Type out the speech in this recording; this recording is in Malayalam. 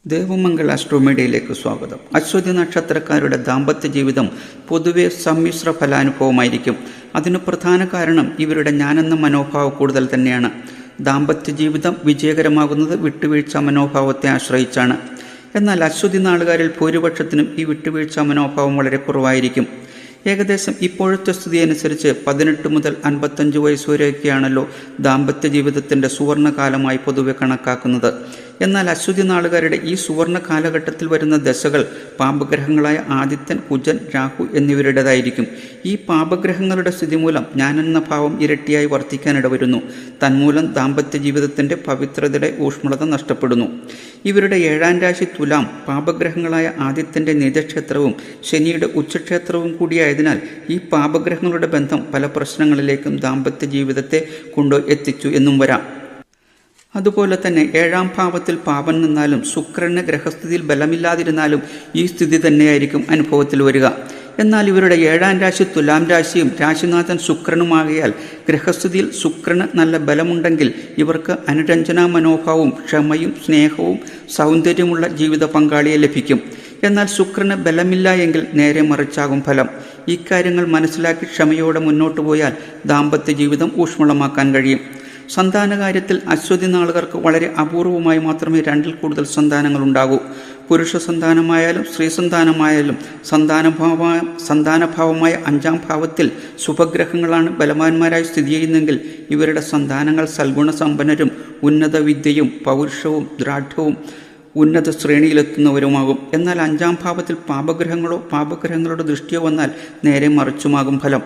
ദേവമംഗൾ ആസ്ട്രോമീഡിയയിലേക്ക് സ്വാഗതം. അശ്വതി നക്ഷത്രക്കാരുടെ ദാമ്പത്യ ജീവിതം പൊതുവെ സമ്മിശ്ര ഫലാനുഭവമായിരിക്കും. അതിന് പ്രധാന കാരണം ഇവരുടെ ഞാനെന്ന മനോഭാവം കൂടുതൽ തന്നെയാണ്. ദാമ്പത്യ ജീവിതം വിജയകരമാകുന്നത് വിട്ടുവീഴ്ച മനോഭാവത്തെ ആശ്രയിച്ചാണ്. എന്നാൽ അശ്വതി നാളുകാരിൽ ഭൂരിപക്ഷത്തിനും ഈ വിട്ടുവീഴ്ച മനോഭാവം വളരെ കുറവായിരിക്കും. ഏകദേശം ഇപ്പോഴത്തെ സ്ഥിതി അനുസരിച്ച് 18 മുതൽ 55 വയസ്സുവരെയൊക്കെയാണല്ലോ ദാമ്പത്യ ജീവിതത്തിൻ്റെ സുവർണകാലമായി പൊതുവെ കണക്കാക്കുന്നത്. എന്നാൽ അശ്വതി നാളുകാരുടെ ഈ സുവർണ കാലഘട്ടത്തിൽ വരുന്ന ദശകൾ പാപഗ്രഹങ്ങളായ ആദിത്യൻ, കുജൻ, രാഹു എന്നിവരുടേതായിരിക്കും. ഈ പാപഗ്രഹങ്ങളുടെ സ്ഥിതി മൂലം ഞാനെന്ന ഭാവം ഇരട്ടിയായി വർദ്ധിക്കാനിടവരുന്നു. തന്മൂലം ദാമ്പത്യ ജീവിതത്തിൻ്റെ പവിത്രതയുടെ ഊഷ്മളത നഷ്ടപ്പെടുന്നു. ഇവരുടെ 7ാം രാശി തുലാം പാപഗ്രഹങ്ങളായ ആദിത്യൻ്റെ നീചക്ഷേത്രവും ശനിയുടെ ഉച്ചക്ഷേത്രവും കൂടിയായതിനാൽ ഈ പാപഗ്രഹങ്ങളുടെ ബന്ധം പല പ്രശ്നങ്ങളിലേക്കും ദാമ്പത്യ ജീവിതത്തെ എത്തിച്ചു എന്നും വരാം. അതുപോലെ തന്നെ 7ാം ഭാവത്തിൽ പാപൻ നിന്നാലും ശുക്രന് ഗ്രഹസ്ഥിതിയിൽ ബലമില്ലാതിരുന്നാലും ഈ സ്ഥിതി തന്നെയായിരിക്കും അനുഭവത്തിൽ വരിക. എന്നാൽ ഇവരുടെ 7ാം രാശി തുലാം രാശിയും രാശിനാഥൻ ശുക്രനുമാകിയാൽ ഗ്രഹസ്ഥിതിയിൽ ശുക്രന് നല്ല ബലമുണ്ടെങ്കിൽ ഇവർക്ക് അനുരഞ്ജനാ മനോഭാവവും ക്ഷമയും സ്നേഹവും സൗന്ദര്യമുള്ള ജീവിത പങ്കാളിയെ ലഭിക്കും. എന്നാൽ ശുക്രന് ബലമില്ല എങ്കിൽ നേരെ മറിച്ചാകും ഫലം. ഇക്കാര്യങ്ങൾ മനസ്സിലാക്കി ക്ഷമയോടെ മുന്നോട്ട് പോയാൽ ദാമ്പത്യ ജീവിതം ഊഷ്മളമാക്കാൻ കഴിയും. സന്താനകാര്യത്തിൽ അശ്വതി നാളുകാർക്ക് വളരെ അപൂർവമായി മാത്രമേ 2ൽ കൂടുതൽ സന്താനങ്ങൾ ഉണ്ടാകൂ. പുരുഷ സന്താനമായാലും സ്ത്രീ സന്താനമായാലും സന്താനഭാവമായ 5ാം ഭാവത്തിൽ ശുഭഗ്രഹങ്ങളാണ് ബലവാന്മാരായി സ്ഥിതി ചെയ്യുന്നതെങ്കിൽ ഇവരുടെ സന്താനങ്ങൾ സൽഗുണസമ്പന്നരും ഉന്നത വിദ്യയും പൗരുഷവും ദൃഢവും ഉന്നത ശ്രേണിയിലെത്തുന്നവരുമാകും. എന്നാൽ 5ാം ഭാവത്തിൽ പാപഗ്രഹങ്ങളോ പാപഗ്രഹങ്ങളുടെ ദൃഷ്ടിയോ വന്നാൽ നേരെ മറിച്ചുമാകും ഫലം.